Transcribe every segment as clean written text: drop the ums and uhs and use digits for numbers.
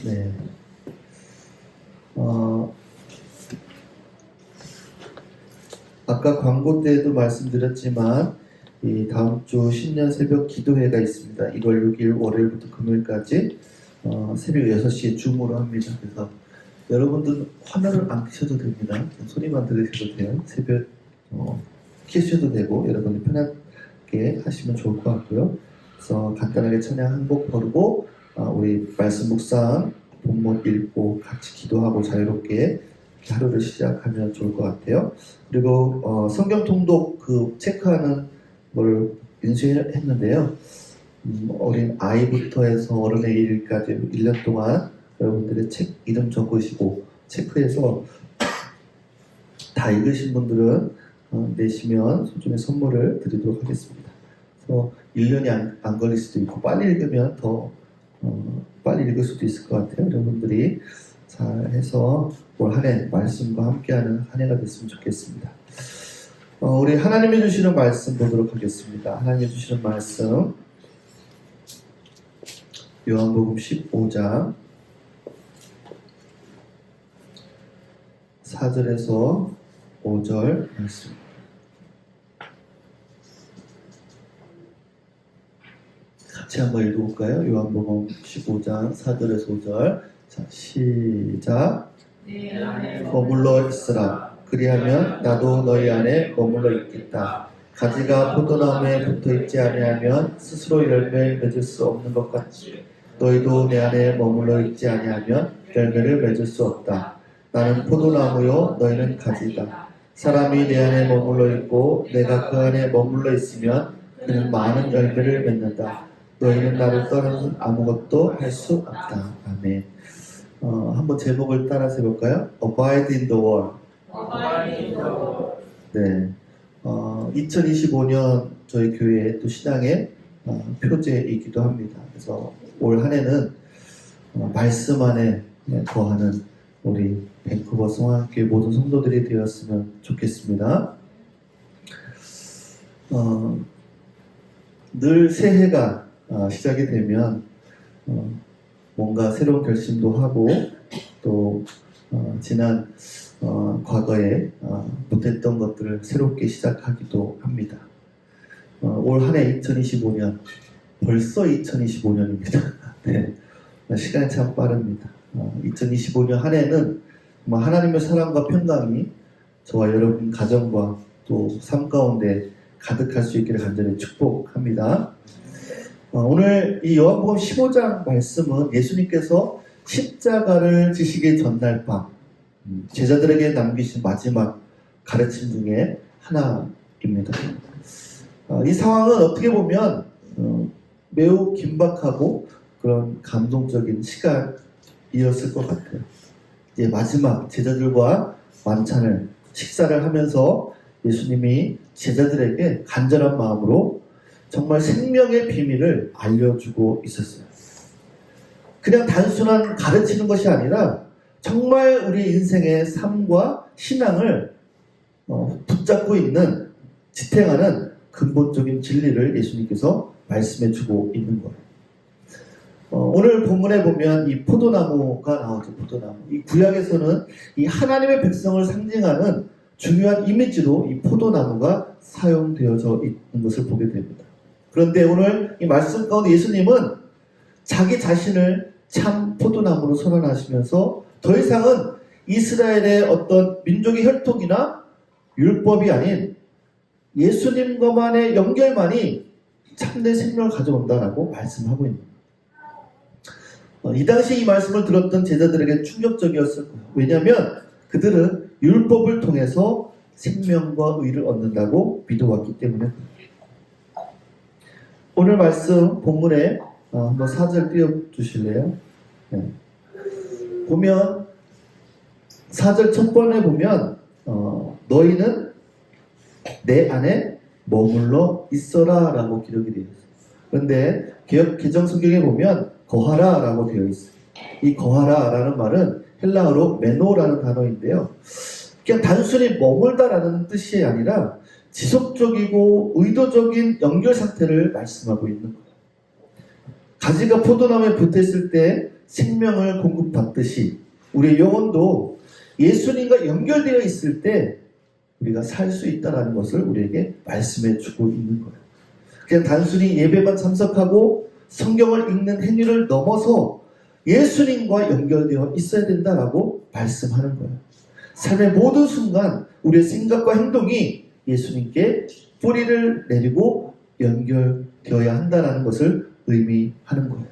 네. 아까 광고 때도 말씀드렸지만 이 다음 주 신년 새벽 기도회가 있습니다. 1월 6일 월요일부터 금요일까지 새벽 6시에 줌으로 합니다. 그래서 여러분들 화면을 안 켜셔도 됩니다. 소리만 들으셔도 돼요. 새벽 켜셔도 되고 여러분이 편하게 하시면 좋을 것 같고요. 그래서 간단하게 찬양 한 곡 부르고 우리 말씀 묵상 본문 읽고 같이 기도하고 자유롭게 하루를 시작하면 좋을 것 같아요. 그리고 성경 통독 그 체크하는 걸 인수했는데요. 어린 아이부터 해서 어른의 일까지 1년 동안 여러분들의 책 이름 적으시고 체크해서 다 읽으신 분들은 내시면 소중의 선물을 드리도록 하겠습니다. 그래서 1년이 안 걸릴 수도 있고 빨리 읽으면 더 빨리 읽을 수도 있을 것 같아요. 여러분들이 잘 해서 올 한 해 말씀과 함께하는 한 해가 됐으면 좋겠습니다. 우리 하나님이 주시는 말씀 보도록 하겠습니다. 하나님이 주시는 말씀 요한복음 15장 4절에서 5절 말씀. 같이 한번 읽어볼까요? 요한복음 15장 4절에서 5절. 자, 시작. 머물러 있으라. 그리하면 나도 너희 안에 머물러 있겠다. 가지가 포도나무에 붙어있지 아니하면 스스로 열매를 맺을 수 없는 것 같이 너희도 내 안에 머물러 있지 아니하면 열매를 맺을 수 없다. 나는 포도나무요 너희는 가지다. 사람이 내 안에 머물러 있고 내가 그 안에 머물러 있으면 그는 많은 열매를 맺는다. 너희는 나를 떠나서는 아무것도 할 수 없다. 아멘. 한번 제목을 따라서 해볼까요? Abide in the Word. 네. 2025년 저희 교회의 또 신앙의 표제이기도 합니다. 그래서 올 한 해는 말씀 안에 거하는 우리 밴쿠버 성화교회 모든 성도들이 되었으면 좋겠습니다. 늘 새해가 시작이 되면 뭔가 새로운 결심도 하고 또 지난 과거에 못했던 것들을 새롭게 시작하기도 합니다. 올 한 해 2025년 벌써 2025년입니다. 네, 시간이 참 빠릅니다. 2025년 한 해는 하나님의 사랑과 평강이 저와 여러분 가정과 또 삶 가운데 가득할 수 있기를 간절히 축복합니다. 오늘 이 요한복음 15장 말씀은 예수님께서 십자가를 지시기 전날 밤 제자들에게 남기신 마지막 가르침 중에 하나입니다. 이 상황은 어떻게 보면 매우 긴박하고 그런 감동적인 시간이었을 것 같아요. 이제 마지막 제자들과 만찬을 식사를 하면서 예수님이 제자들에게 간절한 마음으로 정말 생명의 비밀을 알려주고 있었어요. 그냥 단순한 가르치는 것이 아니라 정말 우리 인생의 삶과 신앙을 붙잡고 있는 지탱하는 근본적인 진리를 예수님께서 말씀해주고 있는 거예요. 오늘 본문에 보면 이 포도나무가 나오죠. 포도나무. 이 구약에서는 이 하나님의 백성을 상징하는 중요한 이미지로 이 포도나무가 사용되어져 있는 것을 보게 됩니다. 그런데 오늘 이 말씀 가운데 예수님은 자기 자신을 참 포도나무로 선언하시면서 더 이상은 이스라엘의 어떤 민족의 혈통이나 율법이 아닌 예수님과만의 연결만이 참된 생명을 가져온다라고 말씀하고 있는 거예요. 이 당시 이 말씀을 들었던 제자들에게 충격적이었을 거예요. 왜냐하면 그들은 율법을 통해서 생명과 의를 얻는다고 믿어왔기 때문에. 오늘 말씀 본문에 한번 4절 띄워주실래요? 네. 보면 4절 첫 번에 보면 너희는 내 안에 머물러 있어라 라고 기록이 되어 있어요. 그런데 개정 성경에 보면 거하라 라고 되어 있어요. 이 거하라 라는 말은 헬라어로 메노라는 단어인데요. 그냥 단순히 머물다라는 뜻이 아니라 지속적이고 의도적인 연결 상태를 말씀하고 있는 거예요. 가지가 포도나무에 붙어있을 때 생명을 공급받듯이 우리의 영혼도 예수님과 연결되어 있을 때 우리가 살 수 있다는 것을 우리에게 말씀해 주고 있는 거예요. 그냥 단순히 예배만 참석하고 성경을 읽는 행위를 넘어서 예수님과 연결되어 있어야 된다라고 말씀하는 거예요. 삶의 모든 순간 우리의 생각과 행동이 예수님께 뿌리를 내리고 연결되어야 한다는 것을 의미하는 거예요.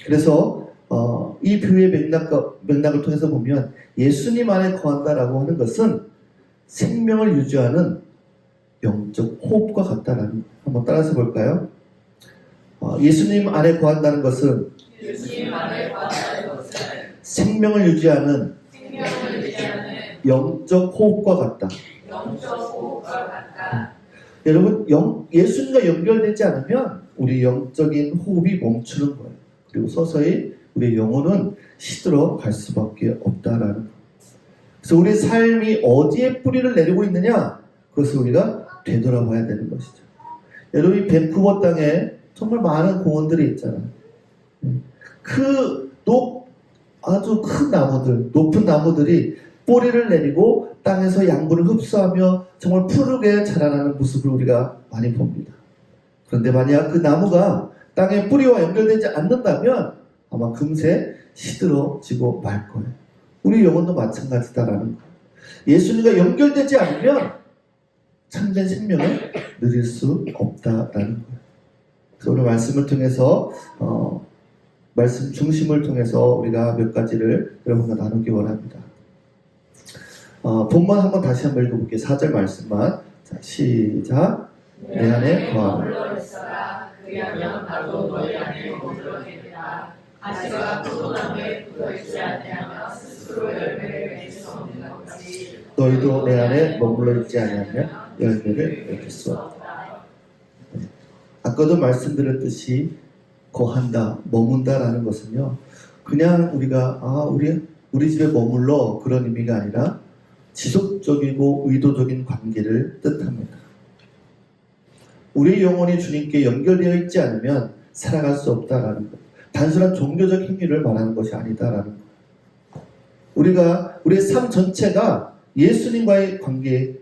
그래서 이 비유의 맥락을 통해서 보면 예수님 안에 거한다라고 하는 것은 생명을 유지하는 영적 호흡과 같다라는 거예요. 한번 따라서 볼까요? 예수님 안에 거한다는 것은 생명을 유지하는 영적 호흡과 같다. 여러분, 예수님과 연결되지 않으면 우리 영적인 호흡이 멈추는 거예요. 그리고 서서히 우리의 영혼은 시들어 갈 수밖에 없다라는 거예요. 그래서 우리의 삶이 어디에 뿌리를 내리고 있느냐, 그것을 우리가 되돌아봐야 되는 것이죠. 여러분, 이 밴쿠버 땅에 정말 많은 공원들이 있잖아요. 아주 큰 나무들, 높은 나무들이 뿌리를 내리고 땅에서 양분을 흡수하며 정말 푸르게 자라나는 모습을 우리가 많이 봅니다. 그런데 만약 그 나무가 땅의 뿌리와 연결되지 않는다면 아마 금세 시들어지고 말 거예요. 우리 영혼도 마찬가지다라는 거예요. 예수님과 연결되지 않으면 참된 생명을 누릴 수 없다라는 거예요. 그래서 오늘 말씀을 통해서 말씀 중심을 통해서 우리가 몇 가지를 여러분과 나누기 원합니다. 본문 한번 다시 한번 읽어볼게요. 4절 말씀만. 자, 시작. 내 안에 거하라. 그리하면 나도 너희 안에 머물러겠다. 가지가 포도나무에 붙어있지 아니하면 스스로 열매를 맺을 수 없는 것 같이 너희도 내 안에 머물러 있지 아니하면 열매를 맺을 수 없다. 아까도 말씀드렸듯이 거한다, 머문다라는 것은요, 그냥 우리가 우리 집에 머물러 그런 의미가 아니라 지속적이고 의도적인 관계를 뜻합니다. 우리의 영혼이 주님께 연결되어 있지 않으면 살아갈 수 없다라는 것. 단순한 종교적 행위를 말하는 것이 아니다라는 것. 우리의 삶 전체가 예수님과의 관계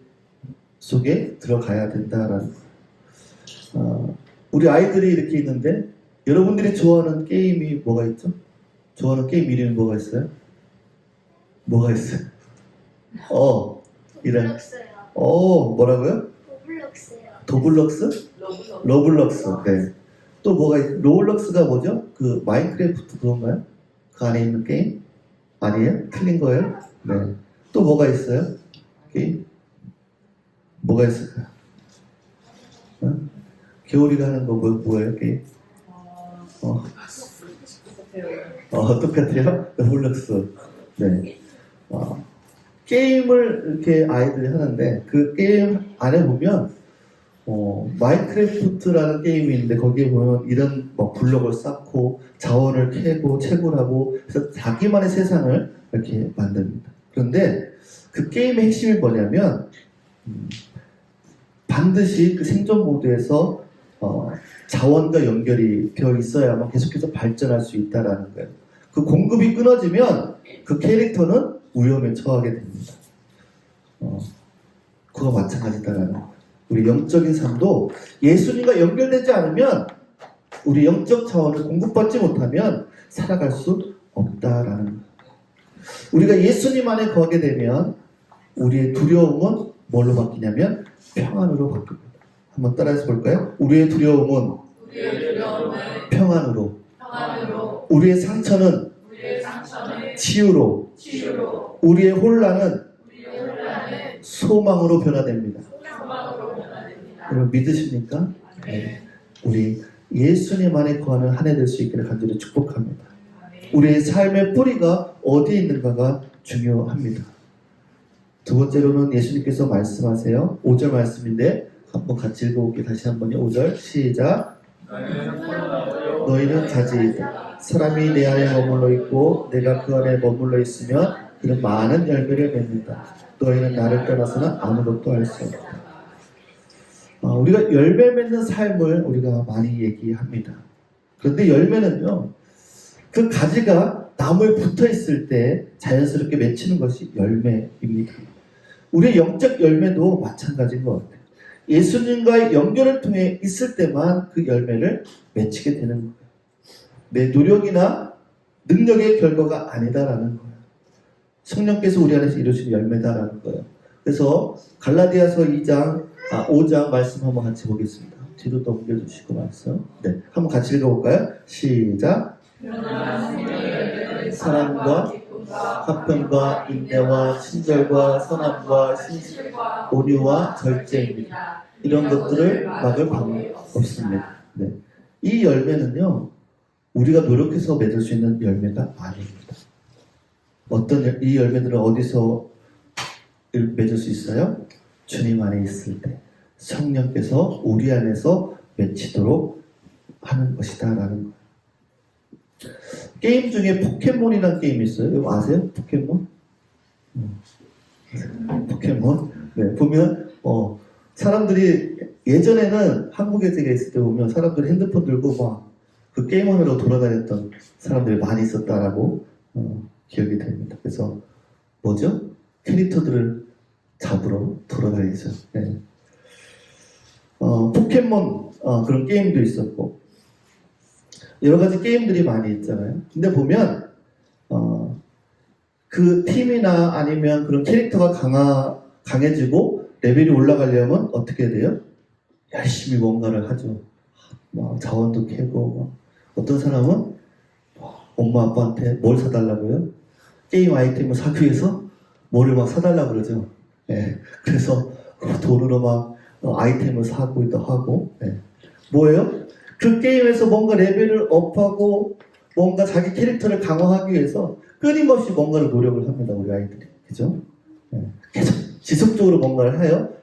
속에 들어가야 된다라는 것. 우리 아이들이 이렇게 있는데 여러분들이 좋아하는 게임이 뭐가 있죠? 좋아하는 게임 이름이 뭐가 있어요? 뭐가 있어요? 로블록스요. 뭐라고요? 로블록스요. 도블럭스? 로블럭스. 네. 또 뭐가 로블럭스가 뭐죠? 그 마인크래프트 그건가요? 그 안에 있는 게임? 아니에요? 틀린 거예요? 네. 또 뭐가 있어요? 게임? 뭐가 있을까요? 겨울이가 하는 거 뭐예요? 게임? 똑같아요? 로블럭스. 네. 게임을 이렇게 아이들이 하는데 그 게임 안에 보면 마인크래프트라는 게임이 있는데 거기에 보면 이런 블럭을 쌓고 자원을 캐고 채굴하고 그래서 자기만의 세상을 이렇게 만듭니다. 그런데 그 게임의 핵심이 뭐냐면 반드시 그 생존 모드에서 자원과 연결이 되어 있어야만 계속해서 발전할 수 있다라는 거예요. 그 공급이 끊어지면 그 캐릭터는 위험에 처하게 됩니다. 그거 마찬가지다라는 거예요. 우리 영적인 삶도 예수님과 연결되지 않으면 우리 영적 자원을 공급받지 못하면 살아갈 수 없다라는 거예요. 우리가 예수님 안에 거하게 되면 우리의 두려움은 뭘로 바뀌냐면 평안으로 바뀝니다. 한번 따라해서 볼까요? 우리의 두려움은 평안으로, 우리의 상처는 치유로, 우리의 혼란은 소망으로 변화됩니다. 여러분 믿으십니까? 네. 우리 예수님 안에 거하는 한 해 될 수 있기를 간절히 축복합니다. 우리의 삶의 뿌리가 어디에 있는가가 중요합니다. 두 번째로는 예수님께서 말씀하세요. 5절 말씀인데 한번 같이 읽어볼게요. 다시 한번요. 5절 시작. 너희는 가지이다. 사람이 내 안에 머물러 있고 내가 그 안에 머물러 있으면 그는 많은 열매를 맺는다. 너희는 나를 떠나서는 아무것도 할 수 없다. 우리가 열매 맺는 삶을 우리가 많이 얘기합니다. 그런데 열매는요, 그 가지가 나무에 붙어 있을 때 자연스럽게 맺히는 것이 열매입니다. 우리의 영적 열매도 마찬가지인 것 같아요. 예수님과의 연결을 통해 있을 때만 그 열매를 맺히게 되는 거예요. 내 노력이나 능력의 결과가 아니다라는 거예요. 성령께서 우리 안에서 이루신 열매다라는 거예요. 그래서 갈라디아서 5장 말씀 한번 같이 보겠습니다. 뒤로 넘겨주시고 말씀. 네, 한번 같이 읽어볼까요? 시작. 사랑과 화평과 인내와 친절과 선함과 신실, 온유와 절제입니다. 이런 것들을 막을 방법이 없습니다. 네. 이 열매는요, 우리가 노력해서 맺을 수 있는 열매가 아닙니다. 이 열매들은 어디서 맺을 수 있어요? 주님 안에 있을 때 성령께서 우리 안에서 맺히도록 하는 것이다 라는 거예요. 게임 중에 포켓몬이라는 게임이 있어요. 이거 아세요? 포켓몬? 포켓몬? 네, 보면 사람들이 예전에는 한국에 제가 있을 때 보면 사람들이 핸드폰 들고 막 그 게임하느라고 돌아다녔던 사람들이 많이 있었다라고 기억이 됩니다. 그래서 뭐죠? 캐릭터들을 잡으러 돌아다니죠. 네. 포켓몬 그런 게임도 있었고 여러 가지 게임들이 많이 있잖아요. 근데 보면 그 팀이나 아니면 그런 캐릭터가 강해지고 레벨이 올라가려면 어떻게 돼요? 열심히 뭔가를 하죠. 막 자원도 캐고 어떤 사람은 엄마 아빠한테 뭘 사달라고요? 게임 아이템을 사기 위해서 뭐를 막 사달라고 그러죠. 네. 그래서 돈으로 막 아이템을 사고도 하고 뭐예요? 그 게임에서 뭔가 레벨을 업하고 뭔가 자기 캐릭터를 강화하기 위해서 끊임없이 뭔가를 노력을 합니다. 우리 아이들이. 그죠? 계속 지속적으로 뭔가를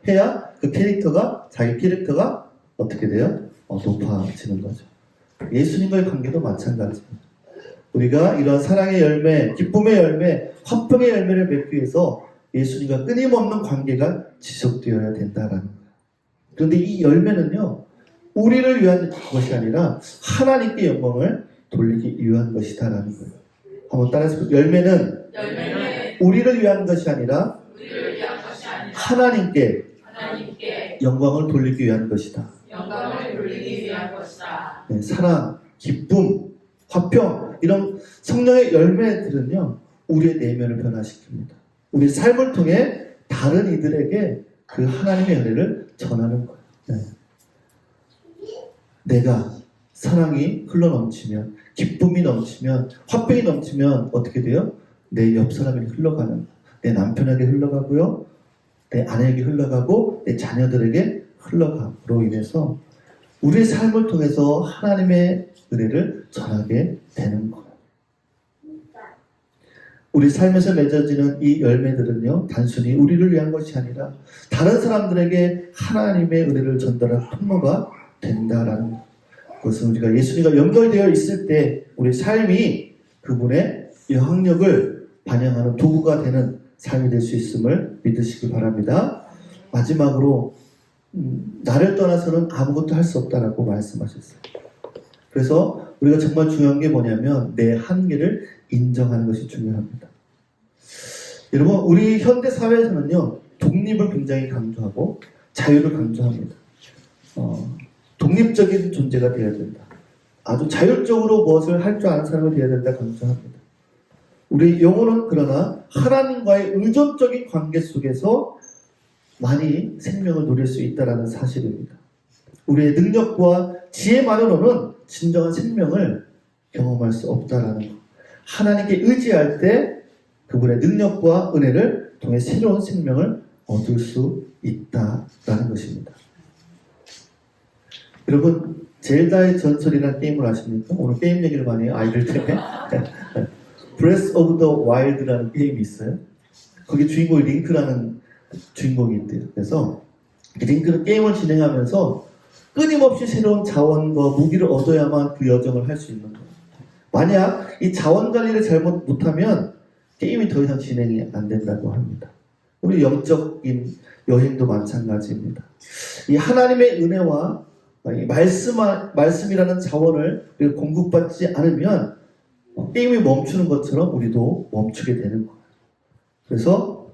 해야 그 캐릭터가 자기 캐릭터가 어떻게 돼요? 높아지는 거죠. 예수님과의 관계도 마찬가지입니다. 우리가 이런 사랑의 열매, 기쁨의 열매, 화평의 열매를 맺기 위해서 예수님과 끊임없는 관계가 지속되어야 된다라는 거예요. 그런데 이 열매는요, 우리를 위한 것이 아니라 하나님께 영광을 돌리기 위한 것이다라는 거예요. 한번 따라해서 열매는 우리를 위한 것이 아니라 하나님께 영광을 돌리기 위한 것이다. 네, 사랑, 기쁨, 화평 이런 성령의 열매들은요, 우리의 내면을 변화시킵니다. 우리 삶을 통해 다른 이들에게 그 하나님의 은혜를 전하는 거예요. 네. 내가 사랑이 흘러넘치면, 기쁨이 넘치면, 화평이 넘치면 어떻게 돼요? 내 옆 사람에게 흘러가는, 내 남편에게 흘러가고요, 내 아내에게 흘러가고, 내 자녀들에게 흘러감으로 인해서 우리의 삶을 통해서 하나님의 은혜를 전하게 되는 거예요. 우리 삶에서 맺어지는 이 열매들은요, 단순히 우리를 위한 것이 아니라 다른 사람들에게 하나님의 은혜를 전달할 통로가 된다라는 것. 그것은 우리가 예수님과 연결되어 있을 때 우리 삶이 그분의 영향력을 반영하는 도구가 되는 삶이 될 수 있음을 믿으시기 바랍니다. 마지막으로 나를 떠나서는 아무것도 할 수 없다라고 말씀하셨어요. 그래서 우리가 정말 중요한 게 뭐냐면 내 한계를 인정하는 것이 중요합니다. 여러분, 우리 현대 사회에서는요, 독립을 굉장히 강조하고 자유를 강조합니다. 독립적인 존재가 되어야 된다. 아주 자율적으로 무엇을 할 줄 아는 사람이 되어야 된다 강조합니다. 우리 영혼은 그러나 하나님과의 의존적인 관계 속에서 많이 생명을 누릴 수 있다는 사실입니다. 우리의 능력과 지혜만으로는 진정한 생명을 경험할 수 없다라는 것. 하나님께 의지할 때 그분의 능력과 은혜를 통해 새로운 생명을 얻을 수 있다라는 것입니다. 여러분, 젤다의 전설이라는 게임을 아십니까? 오늘 게임 얘기를 많이 해요, 아이들 때문에. Breath of the Wild라는 게임이 있어요. 거기 주인공이 링크라는 주인공이 있대요. 그래서 링크는 게임을 진행하면서 끊임없이 새로운 자원과 무기를 얻어야만 그 여정을 할 수 있는 거예요. 만약 이 자원 관리를 잘못 못하면 게임이 더 이상 진행이 안 된다고 합니다. 우리 영적인 여행도 마찬가지입니다. 이 하나님의 은혜와 이 말씀이라는 자원을 우리가 공급받지 않으면 게임이 멈추는 것처럼 우리도 멈추게 되는 거예요. 그래서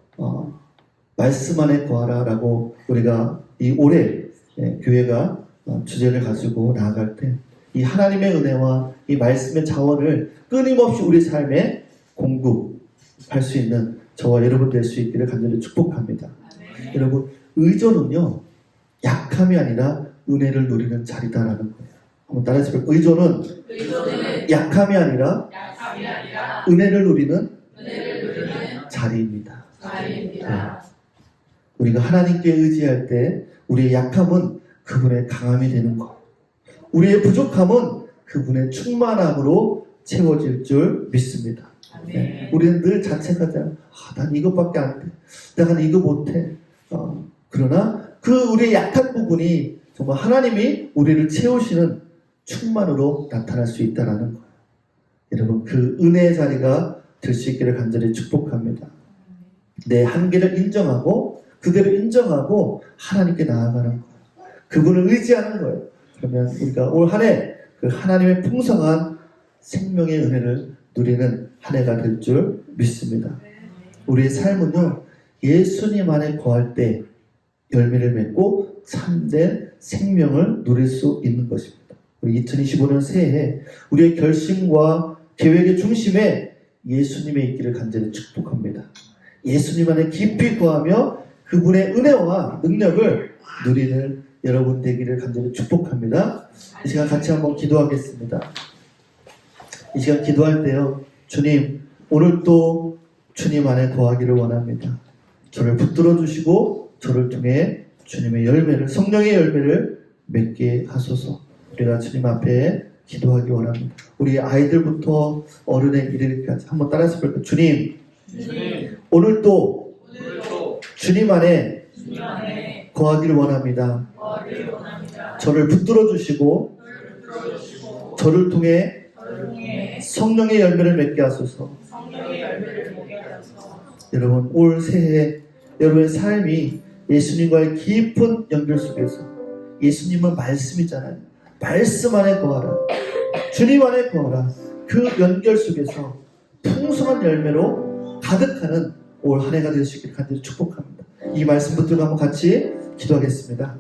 말씀 안에 거하라라고 우리가 이 올해 교회가 주제를 가지고 나아갈 때 이 하나님의 은혜와 이 말씀의 자원을 끊임없이 우리 삶에 공급할 수 있는 저와 여러분 될 수 있기를 간절히 축복합니다. 네. 여러분, 의존은요 약함이 아니라 은혜를 누리는 자리다라는 거예요. 한번 따라해보세요. 의존은 약함이 아니라 은혜를 누리는 자리입니다. 네. 우리가 하나님께 의지할 때 우리의 약함은 그분의 강함이 되는 것, 우리의 부족함은 그분의 충만함으로 채워질 줄 믿습니다. 네. 우리는 늘 자책하잖아요. 난 이것밖에 안 돼. 내가 이거 못해. 그러나 그 우리의 약한 부분이 정말 하나님이 우리를 채우시는 충만으로 나타날 수 있다는 거예요. 여러분, 그 은혜의 자리가 될 수 있기를 간절히 축복합니다. 내 한계를 인정하고 그대로 인정하고 하나님께 나아가는 거예요. 그분을 의지하는 거예요. 그러면 우리가 올 한 해 그 하나님의 풍성한 생명의 은혜를 누리는 한 해가 될 줄 믿습니다. 우리의 삶은요, 예수님 안에 거할 때 열매를 맺고 참된 생명을 누릴 수 있는 것입니다. 우리 2025년 새해 우리의 결심과 계획의 중심에 예수님의 있기를 간절히 축복합니다. 예수님 안에 깊이 거하며 그분의 은혜와 능력을 누리는 여러분 되기를 간절히 축복합니다. 이 시간 같이 한번 기도하겠습니다. 이 시간 기도할 때요, 주님, 오늘 또 주님 안에 거하기를 원합니다. 저를 붙들어 주시고 저를 통해 주님의 열매를, 성령의 열매를 맺게 하소서. 우리가 주님 앞에 기도하기 원합니다. 우리 아이들부터 어른에 이르기까지 한번 따라서 볼까요? 주님, 오늘도 주님 안에 거하기를 원합니다. 저를 붙들어 주시고 저를 통해 성령의 열매를 맺게 하소서. 여러분, 올 새해 여러분의 삶이 예수님과의 깊은 연결 속에서, 예수님은 말씀이잖아요. 말씀 안에 거하라, 주님 안에 거하라. 그 연결 속에서 풍성한 열매로 가득하는 올 한 해가 될 수 있기를 간절히 축복합니다. 이 말씀 붙들고 한번 같이 기도하겠습니다.